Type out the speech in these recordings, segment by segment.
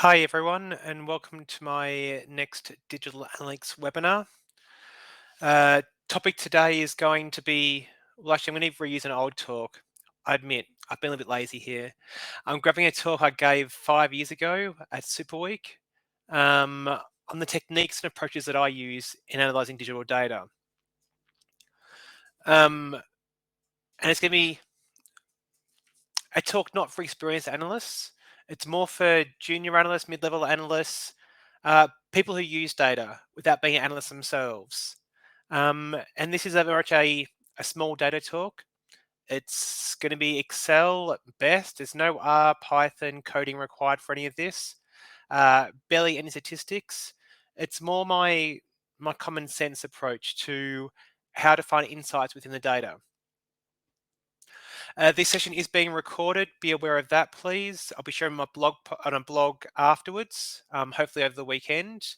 Hi everyone, and welcome to my next Digital Analytics webinar. Topic today is going to be, well actually I'm going to reuse an old talk. I admit, I've been a little bit lazy here. I'm grabbing a talk I gave 5 years ago at Superweek on the techniques and approaches that I use in analysing digital data. And it's going to be a talk not for experienced analysts. It's more for junior analysts, mid-level analysts, people who use data without being analysts themselves. And this is very much a small data talk. It's going to be Excel at best. There's no R, Python coding required for any of this. Barely any statistics. It's more my common sense approach to how to find insights within the data. This session is being recorded. Be aware of that, please. I'll be sharing my blog on a blog afterwards, hopefully over the weekend.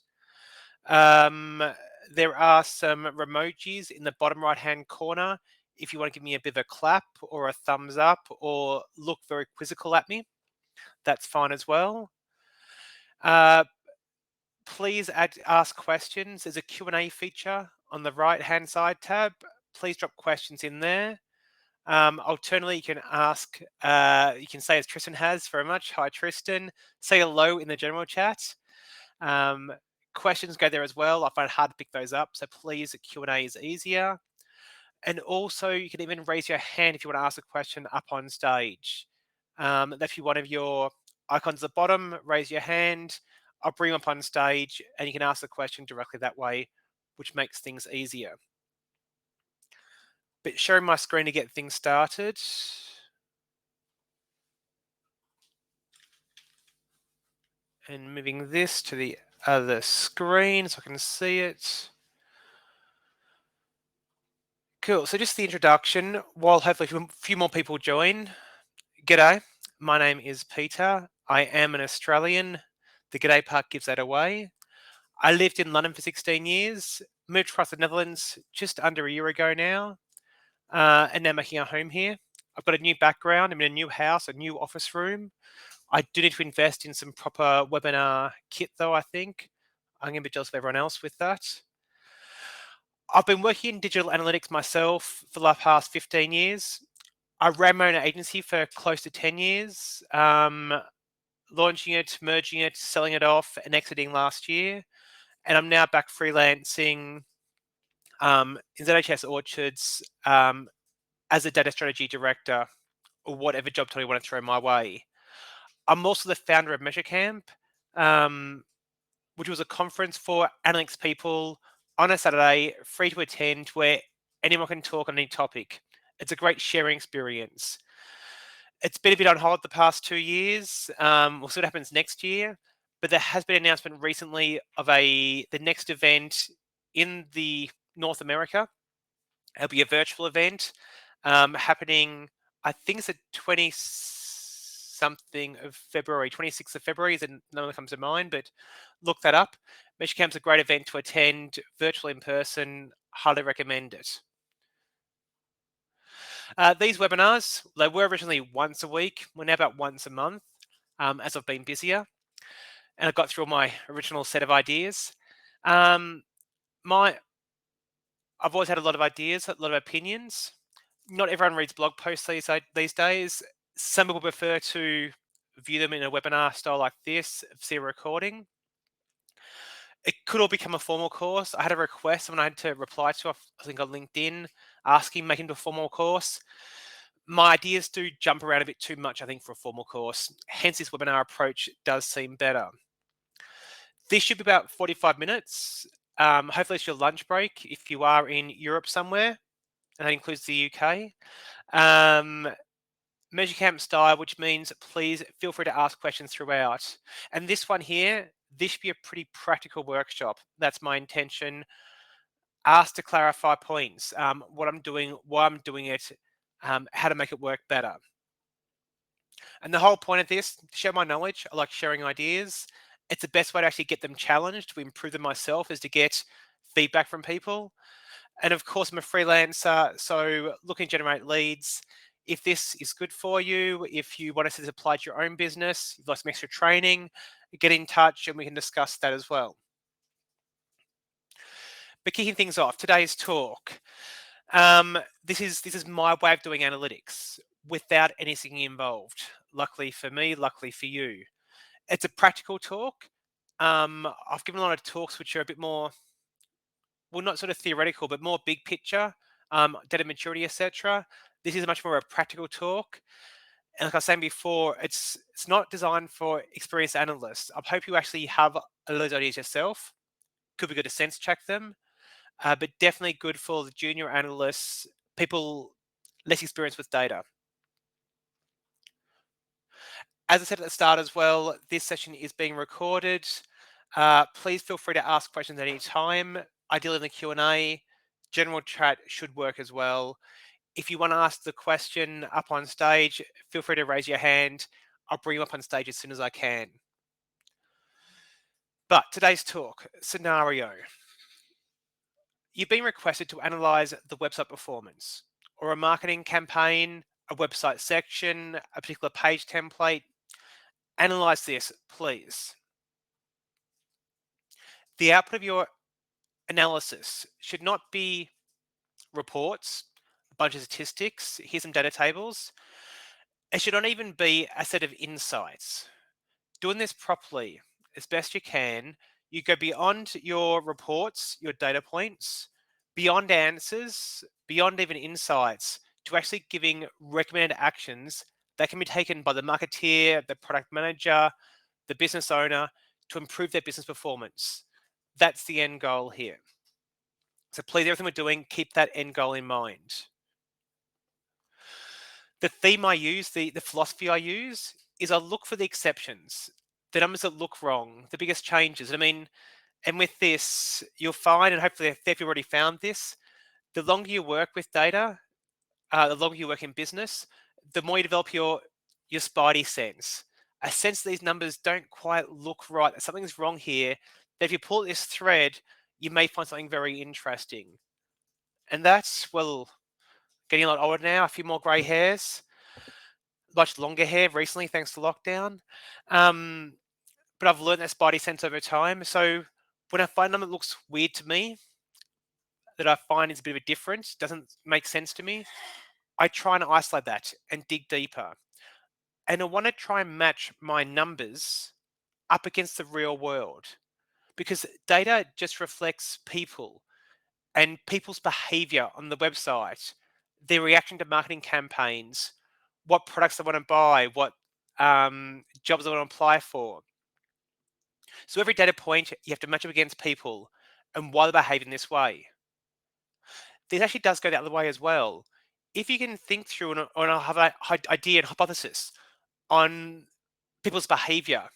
There are some emojis in the bottom right-hand corner. If you want to give me a bit of a clap or a thumbs up or look very quizzical at me, that's fine as well. Please ask questions. There's a Q&A feature on the right-hand side tab. Please drop questions in there. Alternatively, you can ask, you can say as Tristan has very much. Hi, Tristan. Say hello in the general chat. Questions go there as well. I find it hard to pick those up, so please, the Q&A is easier. And also, you can even raise your hand if you want to ask a question up on stage. If you one of your icons at the bottom, raise your hand. I'll bring you up on stage, and you can ask the question directly that way, which makes things easier. But sharing my screen to get things started. And moving this to the other screen so I can see it. Cool, so just the introduction, while hopefully a few more people join. G'day, my name is Peter. I am an Australian. The G'day part gives that away. I lived in London for 16 years, moved across the Netherlands just under a year ago now, and now making a home here. I've got a new background, I'm in a new house, a new office room. I do need to invest in some proper webinar kit though, I think. I'm going to be jealous of everyone else with that. I've been working in digital analytics myself for the past 15 years. I ran my own agency for close to 10 years, launching it, merging it, selling it off, and exiting last year. And I'm now back freelancing in ZHS Orchards as a data strategy director, or whatever job title you want to throw my way. I'm also the founder of MeasureCamp, which was a conference for analytics people on a Saturday, free to attend, where anyone can talk on any topic. It's a great sharing experience. It's been a bit on hold the past 2 years. We'll see what happens next year. But there has been an announcement recently of the next event in the North America. It'll be a virtual event happening, I think it's the 20-something of February, 26th of February is the number that comes to mind, but look that up. MeasureCamp's a great event to attend, virtual in person, highly recommend it. These webinars, they were originally once a week. We're now about once a month as I've been busier. And I got through my original set of ideas. I've always had a lot of ideas, a lot of opinions. Not everyone reads blog posts these days. Some people prefer to view them in a webinar style like this, see a recording. It could all become a formal course. I had a request someone I had to reply to, I think on LinkedIn, asking, making it a formal course. My ideas do jump around a bit too much, I think, for a formal course. Hence, this webinar approach does seem better. This should be about 45 minutes. Hopefully, it's your lunch break if you are in Europe somewhere, and that includes the UK. MeasureCamp style, which means please feel free to ask questions throughout. And this one here, this should be a pretty practical workshop. That's my intention. Ask to clarify points, what I'm doing, why I'm doing it, how to make it work better. And the whole point of this, to share my knowledge, I like sharing ideas. It's the best way to actually get them challenged, to improve them myself, is to get feedback from people. And of course, I'm a freelancer, so looking to generate leads. If this is good for you, if you want us to apply to your own business, you've got some extra training, get in touch and we can discuss that as well. But kicking things off, today's talk. This is my way of doing analytics without anything involved. Luckily for me, luckily for you. It's a practical talk. I've given a lot of talks which are a bit more, well, not sort of theoretical, but more big picture, data maturity, etc. This is much more a practical talk. And like I was saying before, it's not designed for experienced analysts. I hope you actually have a lot of those ideas yourself. Could be good to sense check them, but definitely good for the junior analysts, people less experienced with data. As I said at the start as well, this session is being recorded. Please feel free to ask questions at any time. Ideally in the Q&A, general chat should work as well. If you want to ask the question up on stage, feel free to raise your hand. I'll bring you up on stage as soon as I can. But today's talk, scenario. You've been requested to analyze the website performance or a marketing campaign, a website section, a particular page template. Analyze this, please. The output of your analysis should not be reports, a bunch of statistics, here's some data tables. It should not even be a set of insights. Doing this properly, as best you can, you go beyond your reports, your data points, beyond answers, beyond even insights, to actually giving recommended actions that can be taken by the marketeer, the product manager, the business owner to improve their business performance. That's the end goal here. So please, everything we're doing, keep that end goal in mind. The theme I use, the philosophy I use, is I look for the exceptions, the numbers that look wrong, the biggest changes. I mean, and with this, you'll find, and hopefully if you've already found this, the longer you work with data, the longer you work in business, the more you develop your spidey sense. A sense that these numbers don't quite look right, that something's wrong here, that if you pull this thread, you may find something very interesting. And that's, well, getting a lot older now, a few more grey hairs, much longer hair recently thanks to lockdown. But I've learned that spidey sense over time. So when I find something that looks weird to me, that I find is a bit of a difference, doesn't make sense to me, I try and isolate that and dig deeper. And I want to try and match my numbers up against the real world, because data just reflects people and people's behavior on the website, their reaction to marketing campaigns, what products they want to buy, what jobs they want to apply for. So every data point, you have to match up against people and why they behave in this way. This actually does go the other way as well. If you can think through and have an idea and hypothesis on people's behavior,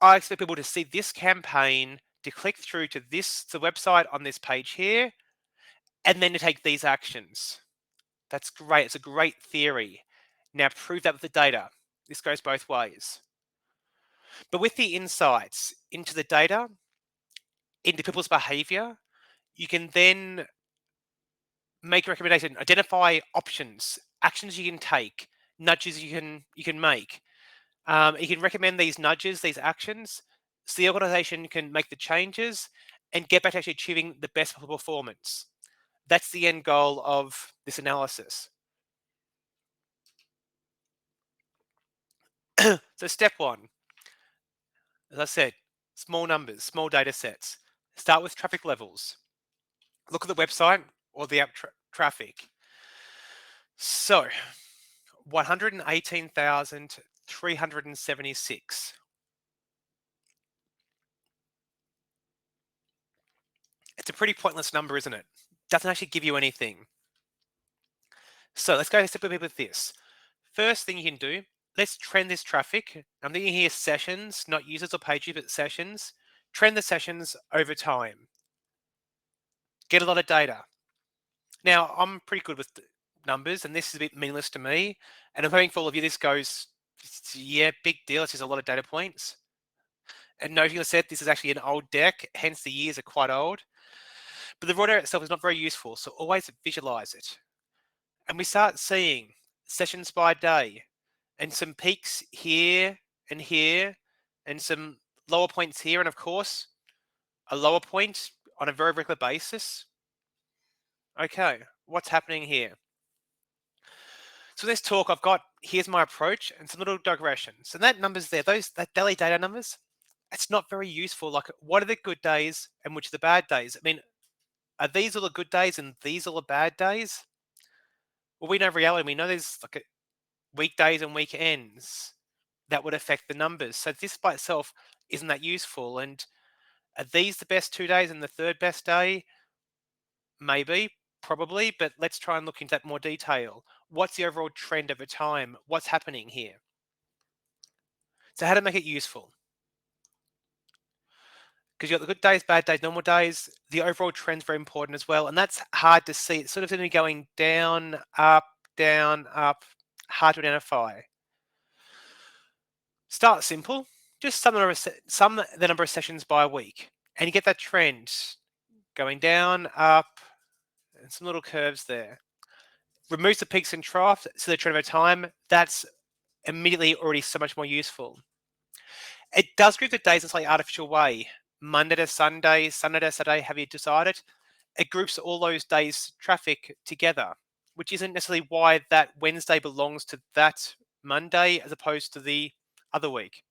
I expect people to see this campaign, to click through to the website on this page here, and then to take these actions. That's great. It's a great theory. Now prove that with the data. This goes both ways. But with the insights into the data, into people's behavior, you can then make a recommendation, identify options, actions you can take, nudges you can make. You can recommend these nudges, these actions, so the organization can make the changes and get back to actually achieving the best possible performance. That's the end goal of this analysis. So step one, as I said, small numbers, small data sets. Start with traffic levels. Look at the website or the app traffic. So 118,376. It's a pretty pointless number, isn't it? Doesn't actually give you anything. So let's go step by step with this. First thing you can do, let's trend this traffic. I'm thinking here sessions, not users or page views, but sessions. Trend the sessions over time. Get a lot of data. Now, I'm pretty good with numbers, and this is a bit meaningless to me. And I'm hoping for all of you, this goes, yeah, big deal. It's just a lot of data points. And noting I said, this is actually an old deck, hence the years are quite old. But the raw data itself is not very useful, so always visualize it. And we start seeing sessions by day and some peaks here and here and some lower points here, and of course, a lower point on a very regular basis. Okay, what's happening here? So this talk, I've got, here's my approach and some little digressions. And that numbers there, that daily data numbers, it's not very useful. Like, what are the good days and which are the bad days? I mean, are these all the good days and these all the bad days? Well, we know reality. We know there's like weekdays and weekends that would affect the numbers. So this by itself isn't that useful. And are these the best 2 days and the third best day? Maybe, probably, but let's try and look into that more detail. What's the overall trend over time? What's happening here? So how to make it useful? Because you've got the good days, bad days, normal days. The overall trend's very important as well, and that's hard to see. It's sort of going to be going down, up, hard to identify. Start simple. Just sum the number of sessions by a week, and you get that trend going down, up, and some little curves there. Removes the peaks and troughs, so the trend over time. That's immediately already so much more useful. It does group the days in a slightly artificial way. Monday to Sunday, Sunday to Saturday, have you decided? It groups all those days' traffic together, which isn't necessarily why that Wednesday belongs to that Monday as opposed to the other week.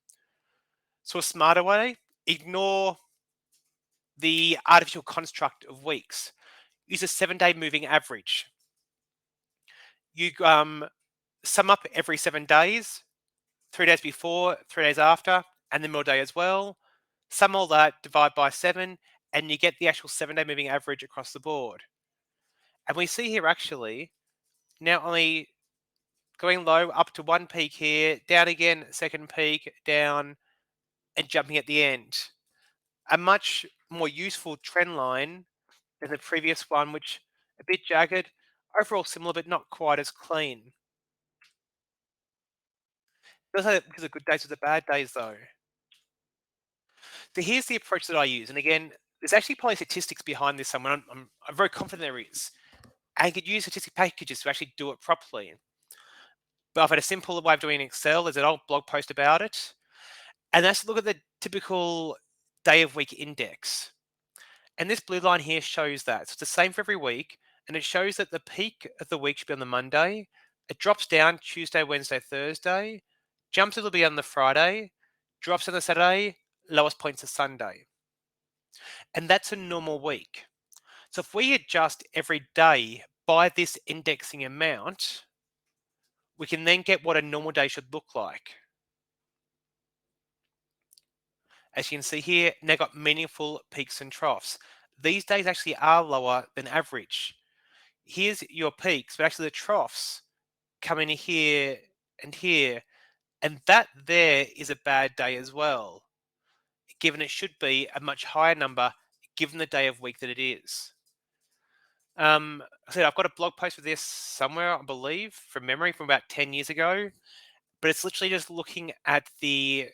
So a smarter way, ignore the artificial construct of weeks. Use a 7-day moving average. You sum up every 7 days, 3 days before, 3 days after, and the middle day as well. Sum all that, divide by 7, and you get the actual 7-day moving average across the board. And we see here actually now only going low up to one peak here, down again, second peak, down, and jumping at the end. A much more useful trend line than the previous one, which a bit jagged, overall similar, but not quite as clean. Those are because of good days with the bad days though. So here's the approach that I use. And again, there's actually probably statistics behind this somewhere. I'm very confident there is. And you could use statistic packages to actually do it properly. But I've had a simple way of doing it in Excel. There's an old blog post about it. And that's to look at the typical day of week index. And this blue line here shows that. So it's the same for every week. And it shows that the peak of the week should be on the Monday. It drops down Tuesday, Wednesday, Thursday, jumps a little bit on the Friday, drops on the Saturday, lowest points of Sunday. And that's a normal week. So if we adjust every day by this indexing amount, we can then get what a normal day should look like. As you can see here, now got meaningful peaks and troughs. These days actually are lower than average. Here's your peaks, but actually the troughs come in here and here, and that there is a bad day as well, given it should be a much higher number given the day of week that it is. I said I've got a blog post for this somewhere, I believe, from memory, from about 10 years ago, but it's literally just looking at the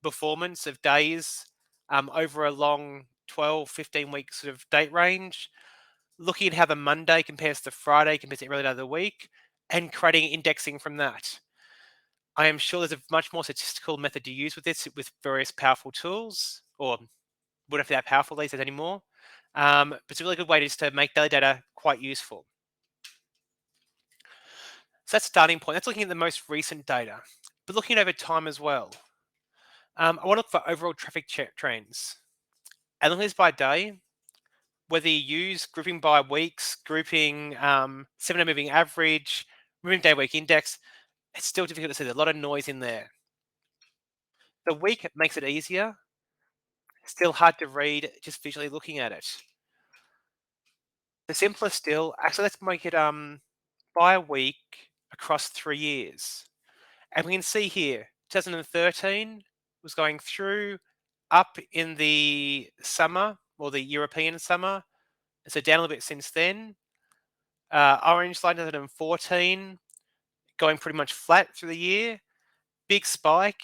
performance of days over a long 12, 15 week sort of date range, looking at how the Monday compares to Friday, compares to every day of the week, and creating indexing from that. I am sure there's a much more statistical method to use with this with various powerful tools, or wouldn't have to be that powerful these days anymore. But it's a really good way just to make daily data quite useful. So that's starting point. That's looking at the most recent data, but looking at over time as well. I want to look for overall traffic trends. And look at this by day, whether you use grouping by weeks, grouping 7-day moving average, moving day week index, it's still difficult to see. There's a lot of noise in there. The week makes it easier. Still hard to read just visually looking at it. The simplest still, actually let's make it by a week across 3 years. And we can see here, 2013 was going through up in the summer, or the European summer. So down a little bit since then. Orange line 2014, going pretty much flat through the year. Big spike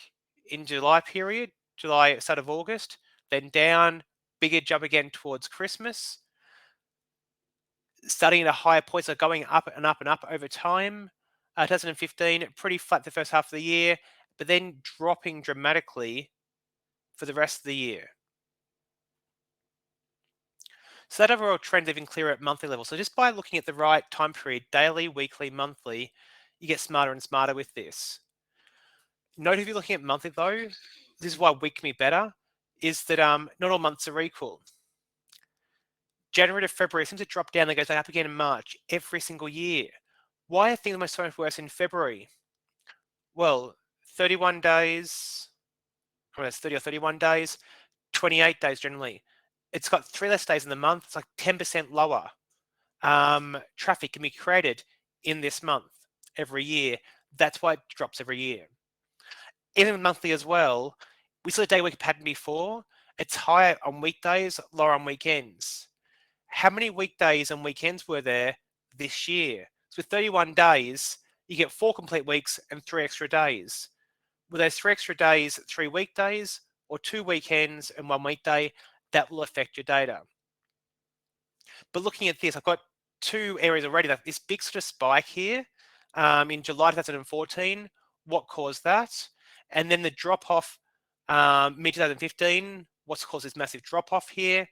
in July period, July, start of August, then down, bigger jump again towards Christmas. Starting at a higher point, so going up and up and up over time. 2015, pretty flat the first half of the year, but then dropping dramatically for the rest of the year. So that overall trend is even clearer at monthly level. So just by looking at the right time period, daily, weekly, monthly, you get smarter and smarter with this. Note if you're looking at monthly though, this is why week can be better, is that not all months are equal. January to February seems to drop down, then goes back up again in March every single year. Why are things so much worse in February? Well, 31 days, or that's 30 or 31 days, 28 days generally. It's got 3 less days in the month. It's like 10% lower. Traffic can be created in this month every year. That's why it drops every year. Even monthly as well, we saw the day week pattern before. It's higher on weekdays, lower on weekends. How many weekdays and weekends were there this year? So with 31 days, you get 4 complete weeks and 3 extra days. With those 3 extra days, 3 weekdays, or 2 weekends and 1 weekday, that will affect your data. But looking at this, I've got 2 areas already. Like this big sort of spike here in July 2014, what caused that? And then the drop off mid 2015, what's caused this massive drop off here?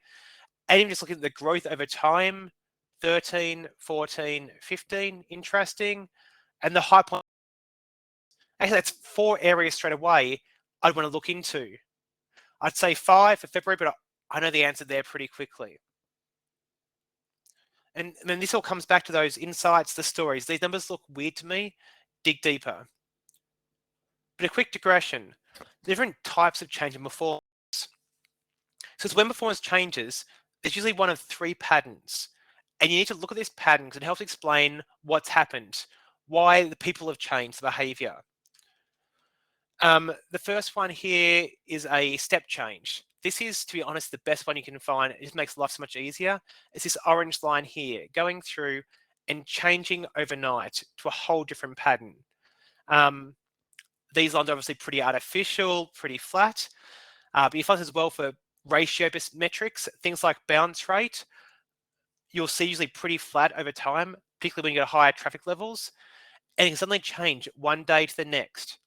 And even just looking at the growth over time, 13, 14, 15, interesting. And the high point, actually that's 4 areas straight away I'd want to look into. I'd say 5 for February, but I know the answer there pretty quickly. And then this all comes back to those insights, the stories. These numbers look weird to me. Dig deeper. But a quick digression. Different types of change in performance. So when performance changes, there's usually one of 3 patterns. And you need to look at this pattern because it helps explain what's happened, why the people have changed the behavior. The first one here is a step change. This is, to be honest, the best one you can find. It just makes life so much easier. It's this orange line here, going through and changing overnight to a whole different pattern. These lines are obviously pretty artificial, pretty flat, but you find this as well for ratio-based metrics, things like bounce rate. You'll see usually pretty flat over time, particularly when you get higher traffic levels, and it can suddenly change one day to the next.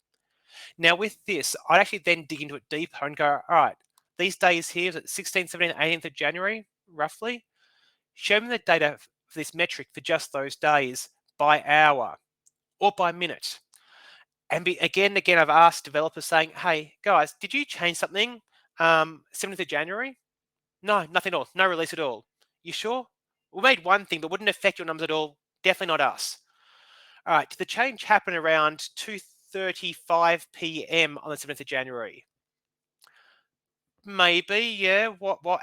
Now with this, I'd actually then dig into it deeper and go, all right, these days here, is it 16th, 17th, 18th of January, roughly? Show me the data for this metric for just those days by hour or by minute. And again, I've asked developers saying, hey, guys, did you change something 17th of January? No, nothing at all. No release at all. You sure? We made one thing, but wouldn't affect your numbers at all. Definitely not us. All right, did the change happen around 2:35 p.m. on the 7th of January? Maybe, yeah.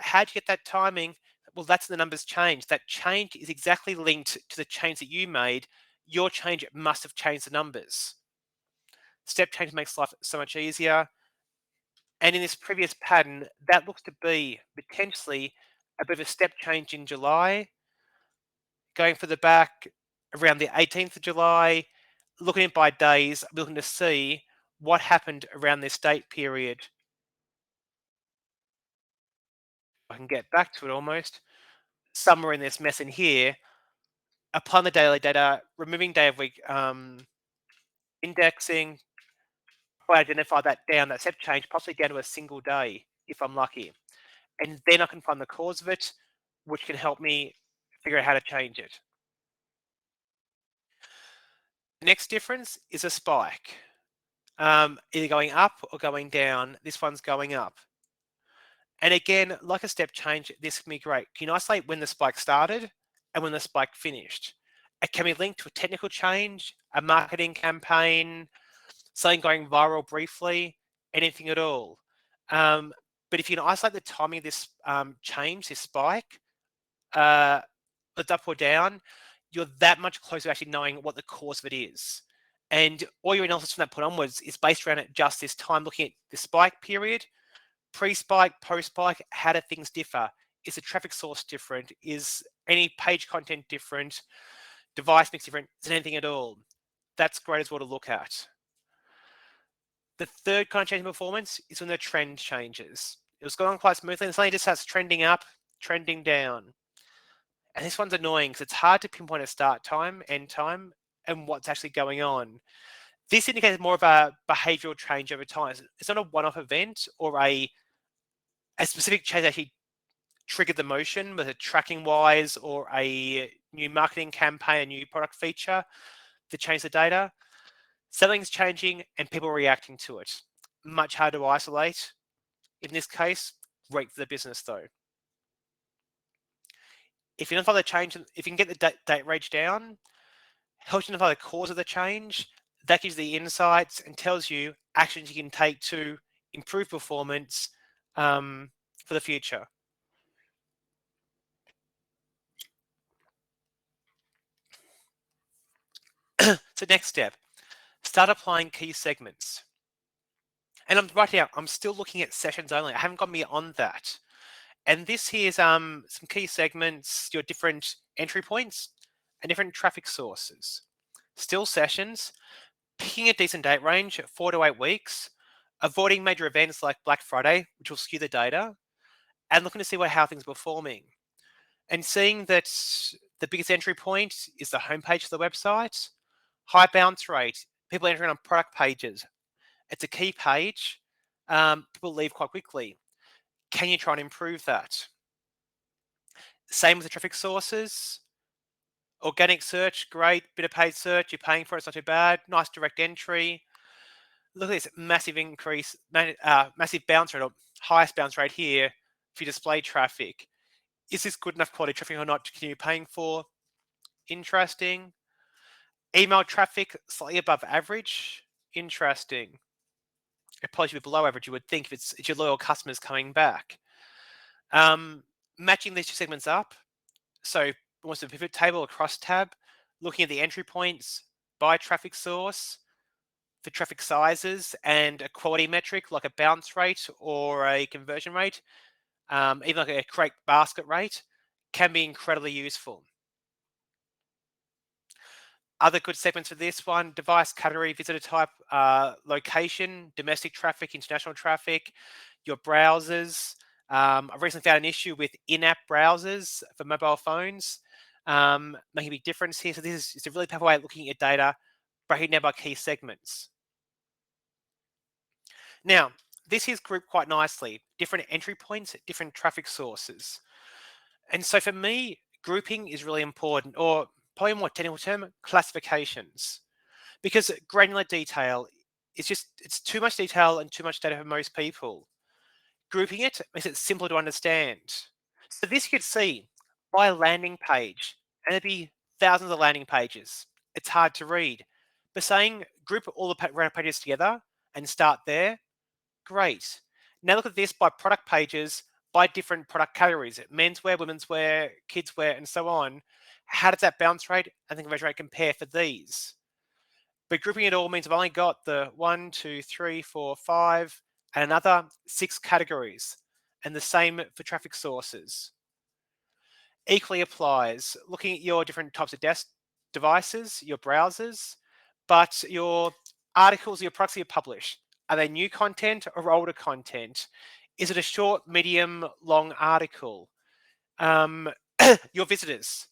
How'd you get that timing? Well, that's the numbers change. That change is exactly linked to the change that you made. Your change must have changed the numbers. Step change makes life so much easier. And in this previous pattern, that looks to be potentially a bit of a step change in July, going for the back around the 18th of July, looking at by days, looking to see what happened around this date period. I can get back to it almost. Somewhere in this mess in here, applying the daily data, removing day of week indexing, I identify that down, that step change, possibly down to a single day if I'm lucky. And then I can find the cause of it, which can help me figure out how to change it. The next difference is a spike, either going up or going down. This one's going up. And again, like a step change, this can be great. Can you isolate when the spike started and when the spike finished? It can be linked to a technical change, a marketing campaign, something going viral briefly, anything at all. But if you can isolate the timing of this change, this spike, it's up or down, you're that much closer to actually knowing what the cause of it is. And all your analysis from that point onwards is based around it just this time, looking at the spike period, pre-spike, post-spike, how do things differ? Is the traffic source different? Is any page content different? Device mix different? Is it anything at all? That's great as well to look at. The third kind of change in performance is when the trend changes. It was going on quite smoothly and suddenly it just starts trending up, trending down. And this one's annoying because it's hard to pinpoint a start time, end time, and what's actually going on. This indicates more of a behavioral change over time. It's not a one-off event or a a specific change actually triggered the motion, whether tracking wise or a new marketing campaign, a new product feature that changed the data. Something's changing and people are reacting to it. Much harder to isolate. In this case, great for the business though. If you identify the change, if you can get the date range down, helps you identify the cause of the change, that gives you the insights and tells you actions you can take to improve performance for the future. So next step, start applying key segments. And I'm right here, I'm still looking at sessions only. I haven't got me on that. And this here is some key segments, your different entry points and different traffic sources. Still sessions, picking a decent date range, 4 to 8 weeks, avoiding major events like Black Friday, which will skew the data, and looking to see how things are performing. And seeing that the biggest entry point is the homepage of the website, high bounce rate, people entering on product pages. It's a key page. People leave quite quickly. Can you try and improve that? Same with the traffic sources. Organic search, great. Bit of paid search, you're paying for it, it's not too bad. Nice direct entry. Look at this massive increase, massive bounce rate, or highest bounce rate here for your display traffic. Is this good enough quality traffic or not to continue paying for? Interesting. Email traffic, slightly above average. Interesting. It probably should be below average, you would think, if it's your loyal customers coming back. Matching these two segments up. So almost a pivot table across tab, looking at the entry points by traffic source for traffic sizes and a quality metric like a bounce rate or a conversion rate, even like a correct basket rate, can be incredibly useful. Other good segments for this one, device category, visitor type, location, domestic traffic, international traffic, your browsers. I've recently found an issue with in-app browsers for mobile phones, making a big difference here. So this is a really powerful way of looking at your data, breaking down by key segments. Now, this is grouped quite nicely, different entry points, different traffic sources. And so for me, grouping is really important, or probably a more technical term, classifications. Because granular detail is it's too much detail and too much data for most people. Grouping it makes it simpler to understand. So this you could see by a landing page, and there'd be thousands of landing pages. It's hard to read. But saying group all the random pages together and start there, great. Now look at this by product pages, by different product categories, menswear, women's wear, kids wear, and so on. How does that bounce rate and the conversion rate compare for these? But grouping it all means I've only got the 1, 2, 3, 4, 5, and another 6 categories. And the same for traffic sources. Equally applies looking at your different types of desk devices, your browsers, but your articles, your products that you publish, are they new content or older content? Is it a short, medium, long article? Your visitors,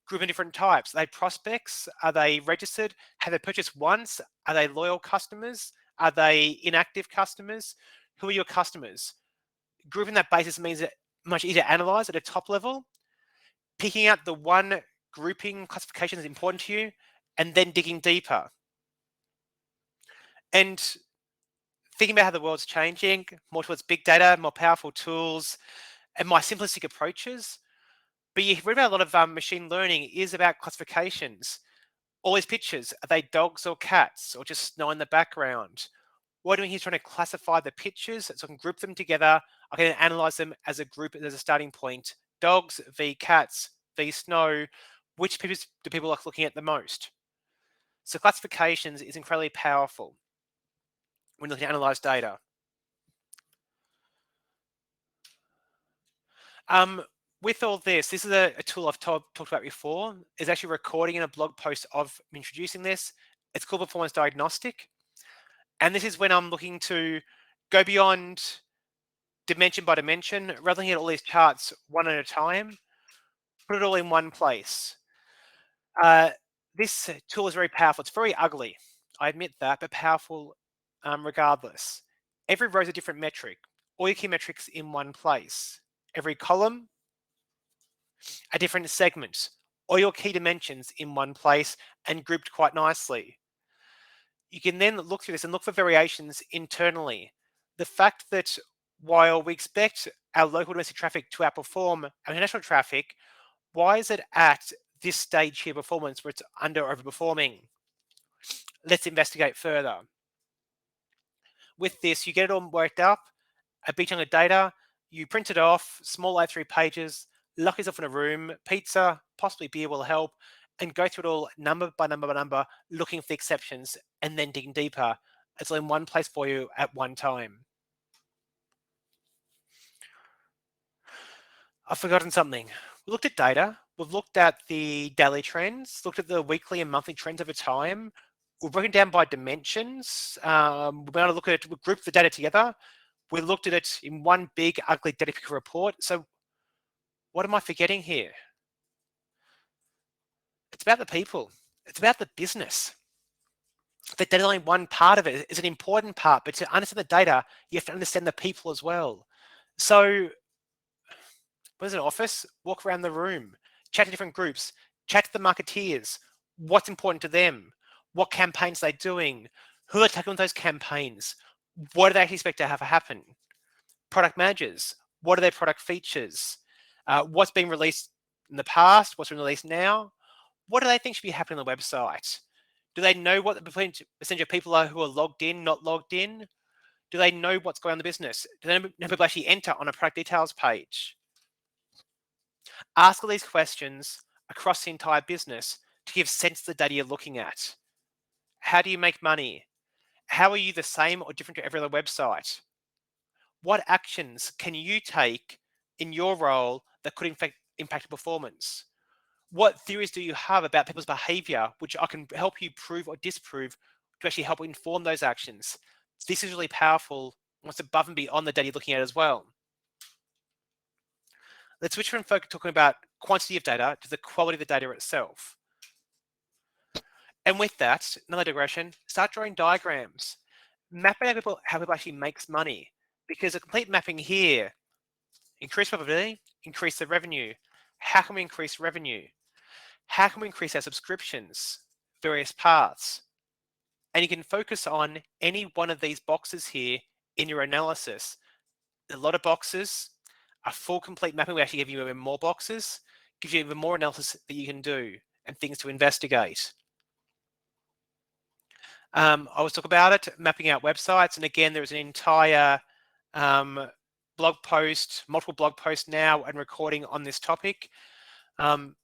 group in different types. Are they prospects? Are they registered? Have they purchased once? Are they loyal customers? Are they inactive customers? Who are your customers? Grouping that basis means it much easier to analyze at a top level. Picking out the one grouping classification that's important to you, and then digging deeper. And thinking about how the world's changing, more towards big data, more powerful tools, and more simplistic approaches. But you read about a lot of machine learning is about classifications. All these pictures, are they dogs or cats or just snow in the background? What I'm doing here is trying to classify the pictures so I can group them together. I can analyze them as a group as a starting point. Dogs v cats v snow. Which pictures do people like looking at the most? So classifications is incredibly powerful when looking at analyze data. With all this is a tool I've talked about before. Is actually recording in a blog post of introducing this. It's called Performance Diagnostic. And this is when I'm looking to go beyond dimension by dimension, rather than looking at all these charts one at a time, put it all in one place. This tool is very powerful. It's very ugly, I admit that, but powerful regardless. Every row is a different metric. all your key metrics in one place. Every column, a different segment, all your key dimensions in one place and grouped quite nicely. You can then look through this and look for variations internally. The fact that while we expect our local domestic traffic to outperform our international traffic, why is it at this stage here performance where it's under or overperforming? Let's investigate further. With this, you get it all worked up, a big chunk of data, you print it off, small A3 pages, lock yourself in a room, pizza, possibly beer will help, and go through it all number by number by number, looking for the exceptions and then digging deeper. It's all in one place for you at one time. I've forgotten something. We looked at data. We've looked at the daily trends, looked at the weekly and monthly trends over time. We've broken down by dimensions. We're going to look at it, we grouped the data together. We looked at it in one big, ugly data picker report. So what am I forgetting here? It's about the people. It's about the business. The data only one part of it is an important part, but to understand the data, you have to understand the people as well. So where's an office? Walk around the room, chat to different groups, chat to the marketeers. What's important to them? What campaigns are they doing? Who are tackling those campaigns? What do they actually expect to have happen? Product managers, what are their product features? What's been released in the past? What's been released now? What do they think should be happening on the website? Do they know what the percentage of people are who are logged in, not logged in? Do they know what's going on in the business? Do they know people actually enter on a product details page? Ask all these questions across the entire business to give sense to the data you're looking at. How do you make money? How are you the same or different to every other website? What actions can you take in your role that could impact performance? What theories do you have about people's behavior, which I can help you prove or disprove to actually help inform those actions? This is really powerful once above and beyond the data you're looking at as well. Let's switch from talking about quantity of data to the quality of the data itself. And with that, another digression, start drawing diagrams. Map out how people actually makes money, because a complete mapping here, increase profitability, increase the revenue. How can we increase revenue? How can we increase our subscriptions? Various paths. And you can focus on any one of these boxes here in your analysis. A lot of boxes, a full complete mapping will actually give you even more boxes, gives you even more analysis that you can do and things to investigate. I always talk about it, mapping out websites. And again, there's an entire blog post, multiple blog posts now and recording on this topic on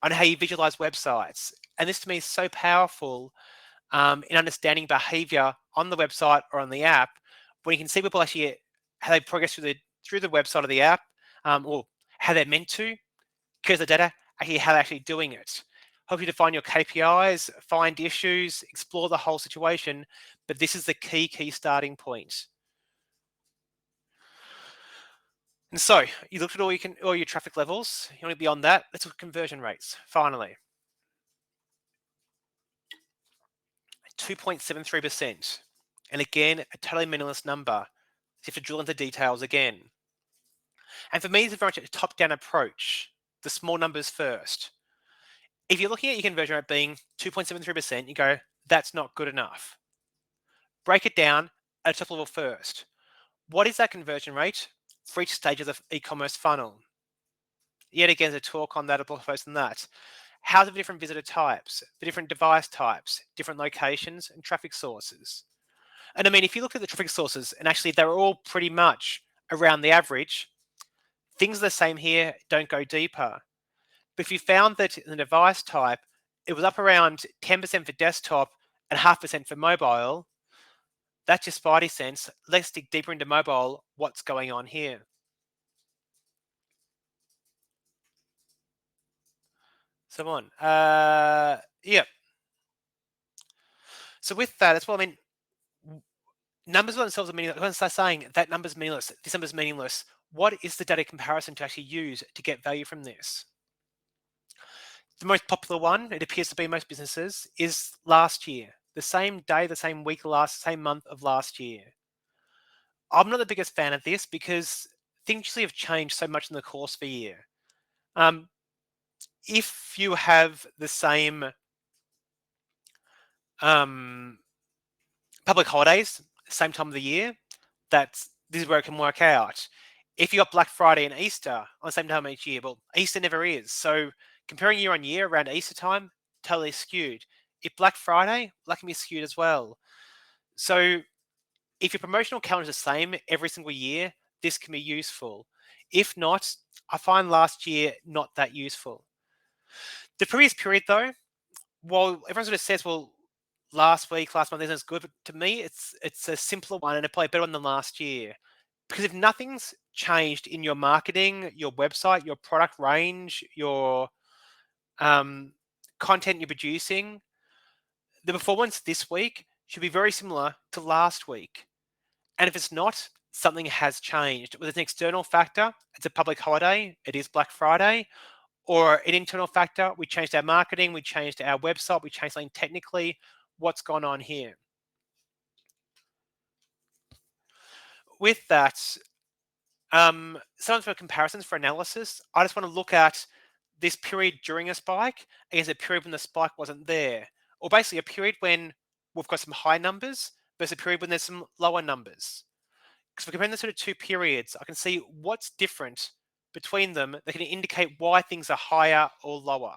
how you visualize websites. And this to me is so powerful in understanding behavior on the website or on the app, when you can see people actually how they progress through the website or the app, or how they're meant to, because the data, actually how they're actually doing it. Help you define your KPIs, find issues, explore the whole situation, but this is the key starting point. And so you looked at all your traffic levels. You want to beyond that, let's look at conversion rates. Finally, 2.73%. And again, a totally meaningless number. You have to drill into details again. And for me, it's very much a top-down approach. The small numbers first. If you're looking at your conversion rate being 2.73%, you go, that's not good enough. Break it down at a top level first. What is that conversion rate for each stage of the e-commerce funnel? Yet again, there's a talk on that, a blog post on that. How's it for different visitor types, for different device types, different locations and traffic sources? And I mean, if you look at the traffic sources, and actually they're all pretty much around the average, things are the same here, don't go deeper. But if you found that in the device type, it was up around 10% for desktop and 0.5% for mobile, that's your spidey sense. Let's dig deeper into mobile. What's going on here? So on. Yeah. So with that, that's what I mean. Numbers by themselves are meaningless. When I start saying that number's meaningless, this number's meaningless, what is the data comparison to actually use to get value from this? The most popular one, it appears to be most businesses, is last year. The same day, the same week, same month of last year. I'm not the biggest fan of this because things usually have changed so much in the course of a year. Um, if you have the same um, public holidays, same time of the year, this is where it can work out. If you got Black Friday and Easter on the same time each year, well, Easter never is. So comparing year on year around Easter time, totally skewed. If Black Friday, that can be skewed as well. So if your promotional calendar is the same every single year, this can be useful. If not, I find last year not that useful. The previous period, though, while everyone sort of says, well, last week, last month isn't good, but to me, it's a simpler one and a probably better one than last year. Because if nothing's changed in your marketing, your website, your product range, your um, content you're producing, the performance this week should be very similar to last week. And if it's not, something has changed. Whether it's an external factor, it's a public holiday, it is Black Friday, or an internal factor, we changed our marketing, we changed our website, we changed something technically, what's gone on here? With that, sometimes for comparisons, for analysis, I just want to look at this period during a spike against a period when the spike wasn't there. Or basically a period when we've got some high numbers versus a period when there's some lower numbers. Because if we're comparing the sort of two periods, I can see what's different between them that can indicate why things are higher or lower.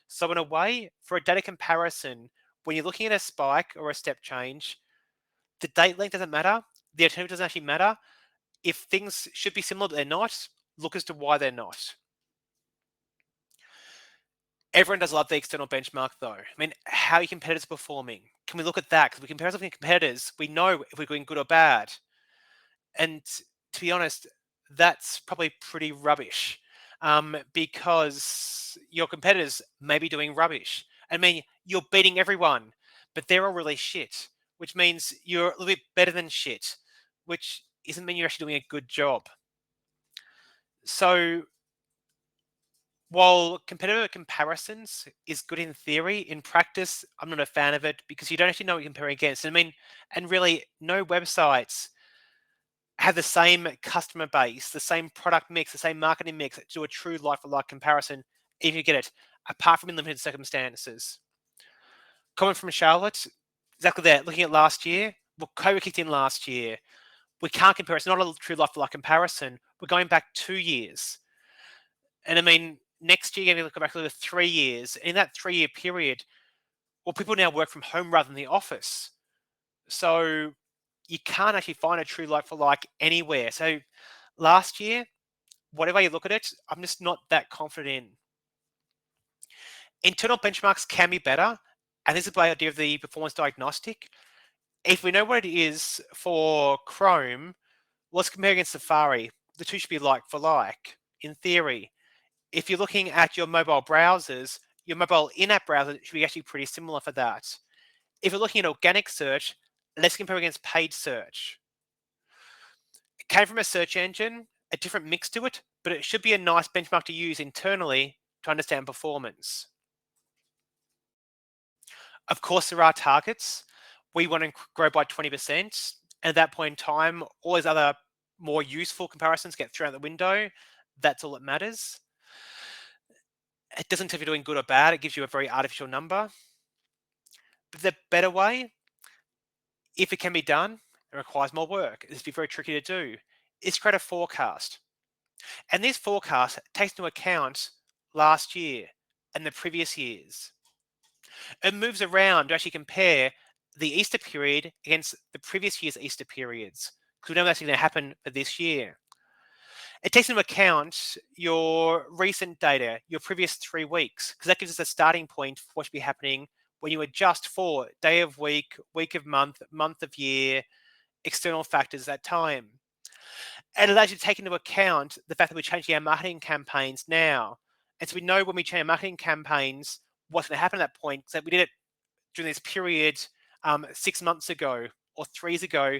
So in a way, for a data comparison, when you're looking at a spike or a step change, the date length doesn't matter. The alternative doesn't actually matter. If things should be similar but they're not, look as to why they're not. Everyone does love the external benchmark though. I mean, how are your competitors performing? Can we look at that? Because we compare ourselves to competitors, we know if we're doing good or bad. And to be honest, that's probably pretty rubbish because your competitors may be doing rubbish. I mean, you're beating everyone, but they're all really shit, which means you're a little bit better than shit, which doesn't mean you're actually doing a good job. So while competitor comparisons is good in theory, in practice, I'm not a fan of it because you don't actually know what you're comparing against. I mean, and really, no websites have the same customer base, the same product mix, the same marketing mix to do a true like-for-like comparison, if you get it, apart from in limited circumstances. Comment from Charlotte, exactly that. Looking at last year, well, COVID kicked in last year. We can't compare. It's not a true like-for-like comparison. We're going back 2 years. And I mean, next year, you're going to look back over 3 years. In that 3-year period, well, people now work from home rather than the office. So you can't actually find a true like for like anywhere. So last year, whatever you look at it, I'm just not that confident in. Internal benchmarks can be better. And this is the idea of the performance diagnostic. If we know what it is for Chrome, let's compare against Safari. The two should be like for like, in theory. If you're looking at your mobile browsers, your mobile in-app browser should be actually pretty similar for that. If you're looking at organic search, let's compare against paid search. It came from a search engine, a different mix to it, but it should be a nice benchmark to use internally to understand performance. Of course, there are targets. We want to grow by 20%. And at that point in time, all those other more useful comparisons get thrown out the window. That's all that matters. It doesn't tell if you're doing good or bad. It gives you a very artificial number. But the better way, if it can be done, it requires more work. It's very tricky to do. Is create a forecast. And this forecast takes into account last year and the previous years. It moves around to actually compare the Easter period against the previous year's Easter periods, because we know that's going to happen for this year. It takes into account your recent data, your previous 3 weeks, because that gives us a starting point for what should be happening when you adjust for day of week, week of month, month of year, external factors at time. And it allows you to take into account the fact that we're changing our marketing campaigns now. And so we know when we change our marketing campaigns, what's going to happen at that point. So we did it during this period 6 months ago or 3 years ago,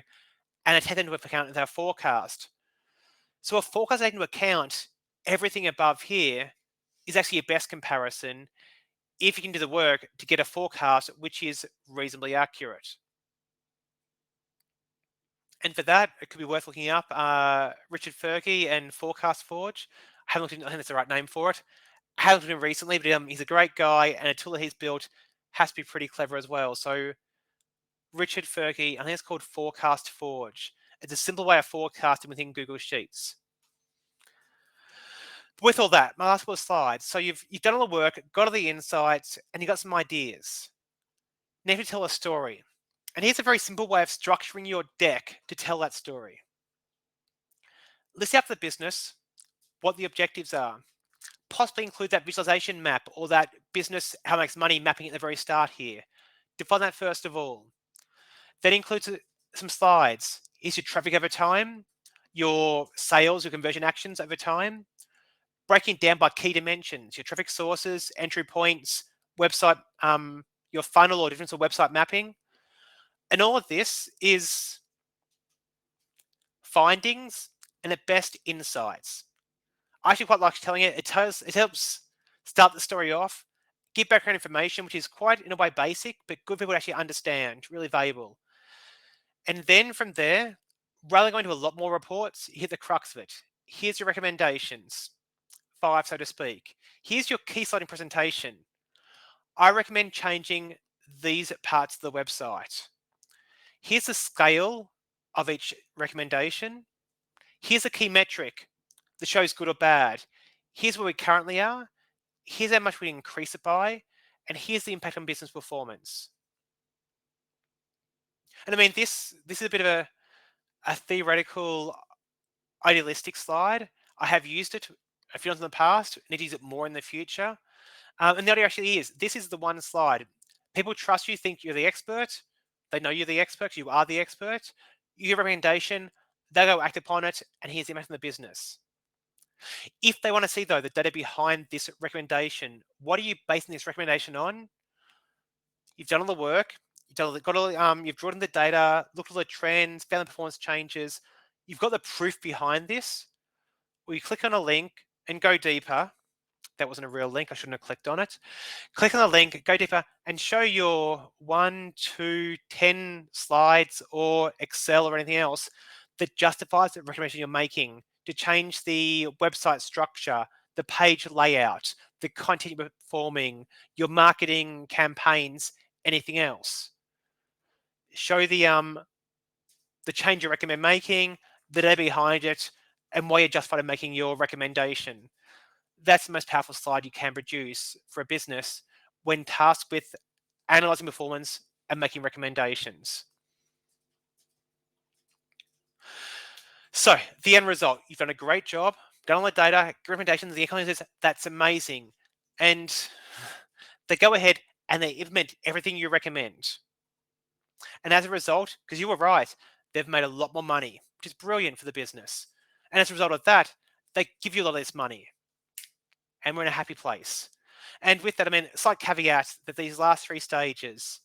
and it takes into account with our forecast. So a forecast taking into account everything above here is actually your best comparison if you can do the work to get a forecast which is reasonably accurate. And for that, it could be worth looking up Richard Fergie and Forecast Forge. I haven't looked into, I think that's the right name for it. I haven't looked at him recently, but he's a great guy, and a tool that he's built has to be pretty clever as well. So Richard Fergie, I think it's called Forecast Forge. It's a simple way of forecasting within Google Sheets. With all that, my last couple of slides. So you've done all the work, got all the insights, and you've got some ideas. Now to tell a story. And here's a very simple way of structuring your deck to tell that story. List out the business, what the objectives are. Possibly include that visualization map or that business, how it makes money mapping at the very start here. Define that first of all. That includes some slides. Is your traffic over time, your sales, your conversion actions over time, breaking down by key dimensions, your traffic sources, entry points, website, your funnel or difference of website mapping. And all of this is findings and at best insights. I actually quite like telling it. It helps start the story off, give background information, which is quite in a way basic, but good people to actually understand, really valuable. And then from there, rather than going to a lot more reports, you hit the crux of it. Here's your recommendations, 5 so to speak. Here's your key slide in presentation. I recommend changing these parts of the website. Here's the scale of each recommendation. Here's a key metric that shows good or bad. Here's where we currently are. Here's how much we increase it by. And here's the impact on business performance. And I mean, this is a bit of a theoretical, idealistic slide. I have used it a few times in the past, need to use it more in the future. And the idea actually is, this is the one slide. People trust you, think you're the expert. They know you're the expert, you are the expert. You give a recommendation, they go act upon it, and here's the impact on the business. If they want to see, though, the data behind this recommendation, what are you basing this recommendation on? You've done all the work, you've drawn in the data, looked at all the trends, found the performance changes. You've got the proof behind this. Well, you click on a link and go deeper. That wasn't a real link. I shouldn't have clicked on it. Click on the link, go deeper, and show your 1, 2, 10 slides or Excel or anything else that justifies the recommendation you're making to change the website structure, the page layout, the content you're performing, your marketing campaigns, anything else. Show the change you recommend making, the data behind it, and why you're justified in making your recommendation. That's the most powerful slide you can produce for a business when tasked with analyzing performance and making recommendations. So the end result, you've done a great job, done all the data, recommendations, the economy says that's amazing. And they go ahead and they implement everything you recommend. And as a result, because you were right, they've made a lot more money, which is brilliant for the business. And as a result of that, they give you a lot less money. And we're in a happy place. And with that, I mean, slight caveat that these last 3 stages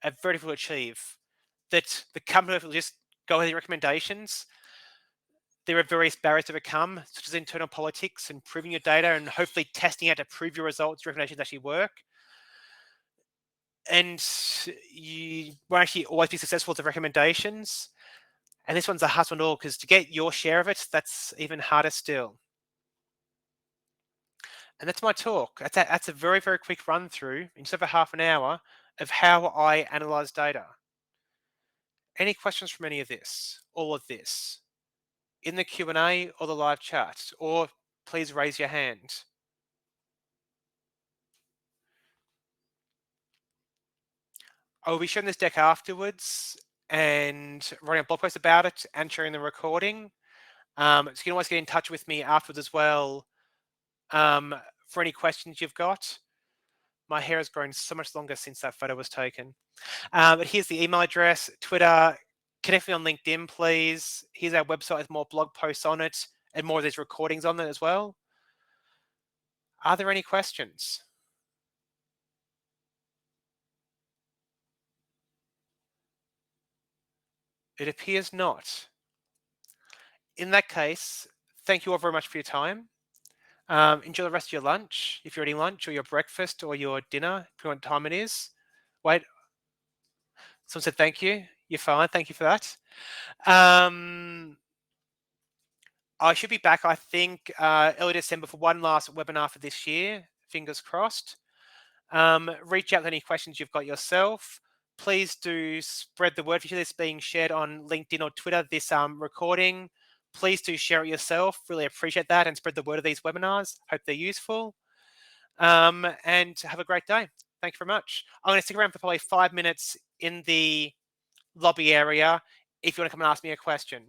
are very difficult to achieve. That the company will just go with the recommendations. There are various barriers to overcome, such as internal politics and proving your data and hopefully testing out to prove your results, your recommendations actually work. And you won't actually always be successful with the recommendations. And this one's a hard one all because to get your share of it, that's even harder still. And that's my talk. That's a very, very quick run through, in just over half an hour, of how I analyze data. Any questions from any of this, all of this, in the Q&A or the live chat, or please raise your hand. I will be sharing this deck afterwards and writing a blog post about it and sharing the recording. So you can always get in touch with me afterwards as well for any questions you've got. My hair has grown so much longer since that photo was taken. But here's the email address, Twitter, connect me on LinkedIn, please. Here's our website with more blog posts on it and more of these recordings on it as well. Are there any questions? It appears not. In that case, thank you all very much for your time. Enjoy the rest of your lunch, if you're eating lunch, or your breakfast, or your dinner, depending on what time it is. Wait, someone said thank you. You're fine. Thank you for that. I should be back, I think, early December for one last webinar for this year. Fingers crossed. Reach out with any questions you've got yourself. Please do spread the word. If you see this being shared on LinkedIn or Twitter, this recording, please do share it yourself. Really appreciate that, and spread the word of these webinars. Hope they're useful. And have a great day. Thank you very much. I'm going to stick around for probably 5 minutes in the lobby area if you want to come and ask me a question.